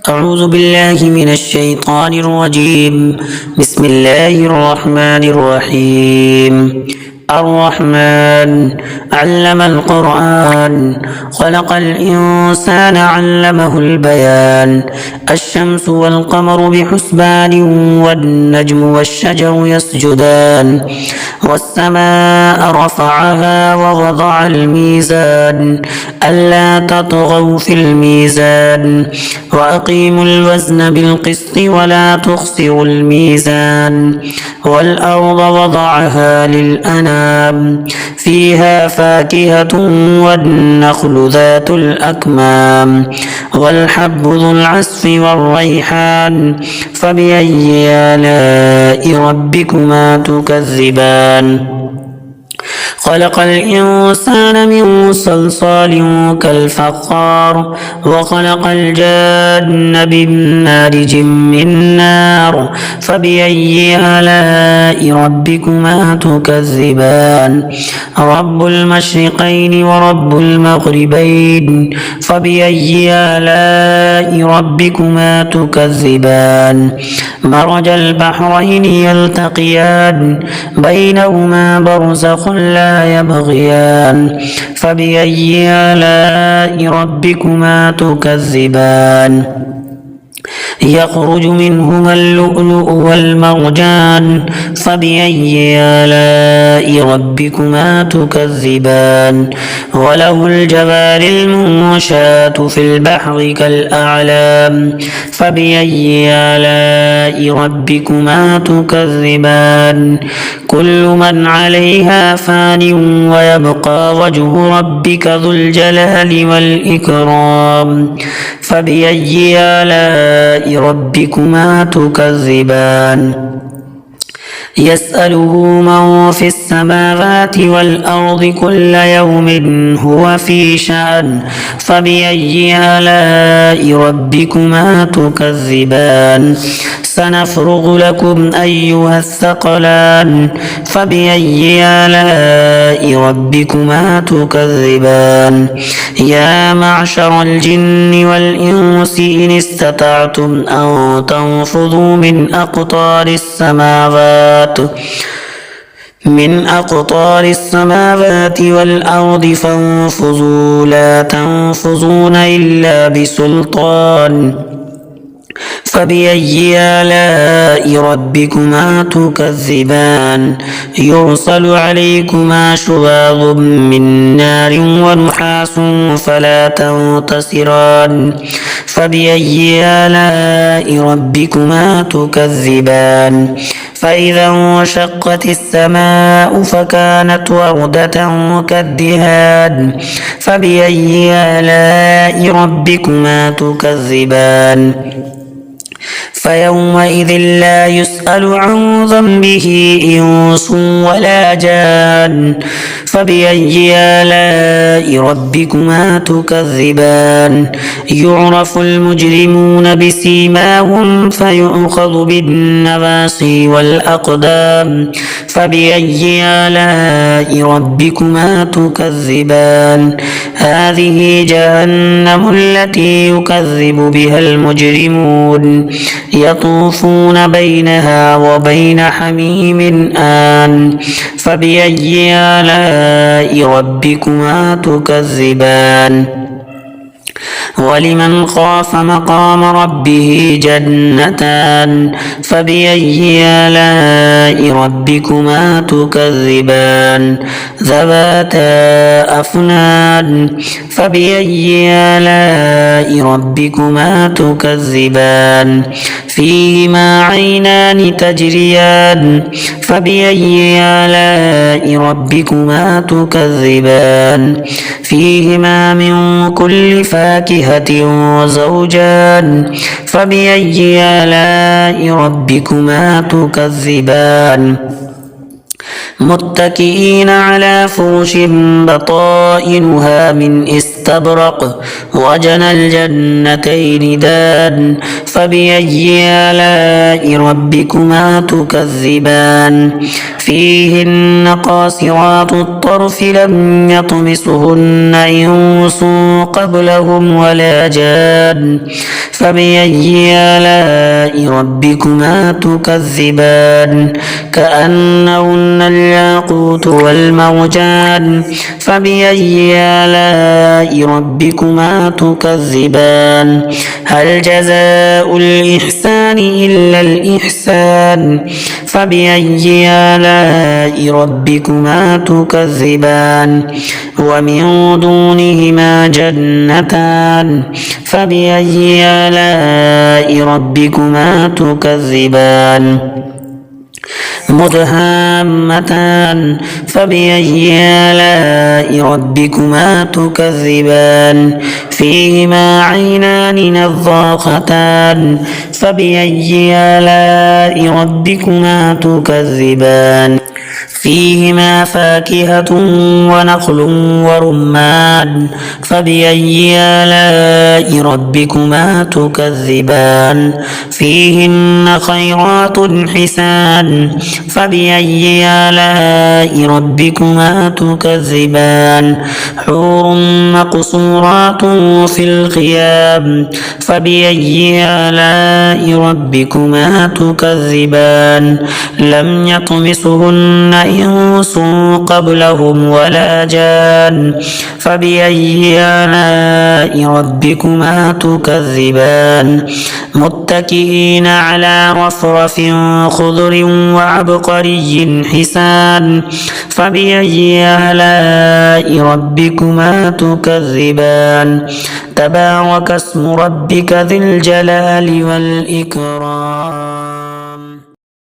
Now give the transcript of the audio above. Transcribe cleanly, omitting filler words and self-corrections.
أعوذ بالله من الشيطان الرجيم. بسم الله الرحمن الرحيم. الرحمن علم القرآن خلق الإنسان علمه البيان. الشمس والقمر بحسبان والنجم والشجر يسجدان. والسماء رفعها ووضع الميزان ألا تطغوا في الميزان وأقيموا الوزن بالقسط ولا تخسروا الميزان. والأرض وضعها للأنام فيها فاكهة والنخل ذات الأكمام والحب ذو العصف والريحان فبأي آلاء ربكما تكذبان. خلق الإنسان من صلصال كالفخار وخلق الجان من مارج من نار فبأي آلاء ربكما تكذبان. رب المشرقين ورب المغربين فبأي آلاء ربكما تكذبان. مرج البحرين يلتقيان بينهما برزخ لا يبغيان فبأي آلاء ربكما تكذبان. يخرج منهما اللؤلؤ والمرجان فبأي آلاء ربكما تكذبان. وله الجوار المنشآت في البحر كالأعلام فبأي آلاء ربكما تكذبان. كل من عليها فان ويبقى وجه ربك ذو الجلال والإكرام فبأي آلاء ربكما تكذبان. يسأله من في السماوات والأرض كل يوم هو في شأن فبأي آلاء ربكما تكذبان. سنفرغ لكم أيها الثقلان فبأي آلاء ربكما تكذبان. يا معشر الجن والإنس إن استطعتم أن تنفذوا من أقطار السماوات والأرض فانفذوا لا تنفذون إلا بسلطان فبأي آلاء ربكما تكذبان. يرسل عليكما شواظ من نار ونحاس فلا تنتصران فبأي آلاء ربكما تكذبان. فإذا انشقت السماء فكانت وردة كالدهان فبأي آلاء ربكما تكذبان. فيومئذ لا يسأل عن ذنبه إنس ولا جان فبأي آلاء ربكما تكذبان. يعرف المجرمون بسيماهم فيؤخذ بالنواصي والأقدام فبأي آلاء ربكما تكذبان. هذه جهنم التي يكذب بها المجرمون يطوفون بينها وبين حميم آن فبأي آلاء ربكما تكذبان. ولمن خاف مقام ربه جنتان فبأي آلاء ربكما تكذبان. ذواتا أفنان فبأي آلاء ربكما تكذبان. فيهما عينان تجريان فبأي آلاء ربكما تكذبان. فيهما من كل فاكهة وزوجان فبأي آلاء ربكما تكذبان. متكئين على فرش بطائنها من استبرق وجنى الجنتين دان فبأي آلاء ربكما تكذبان. فيهن قاصرات الطرف لم يطمسهن إنس قبلهم ولا جان فبأي آلاء ربكما تكذبان كأنهن الياقوت والمرجان فبأي آلاء ربكما تكذبان هل جزاء الإحسان إلا الإحسان فبأي آلاء ربكما تكذبان ومن دونهما جنتان فبأي آلاء ربكما تكذبان مدهامتان فبأي آلاء ربكما تكذبان فيهما عينان نضاختان فبأي آلاء ربكما تكذبان فيهما فاكهة ونخل ورمان فبأي آلاء ربكما تكذبان فيهن خيرات حسان فبأي آلاء ربكما تكذبان حور مقصورات في الخيام فبأي آلاء ربكما تكذبان لم يطمسهن إنس قبلهم ولا جان فبأي آلاء ربكما تكذبان متكئين على رفرف خضر وعبقري حسان فبأي آلاء ربكما تكذبان تبارك اسم ربك ذي الجلال والإكرام.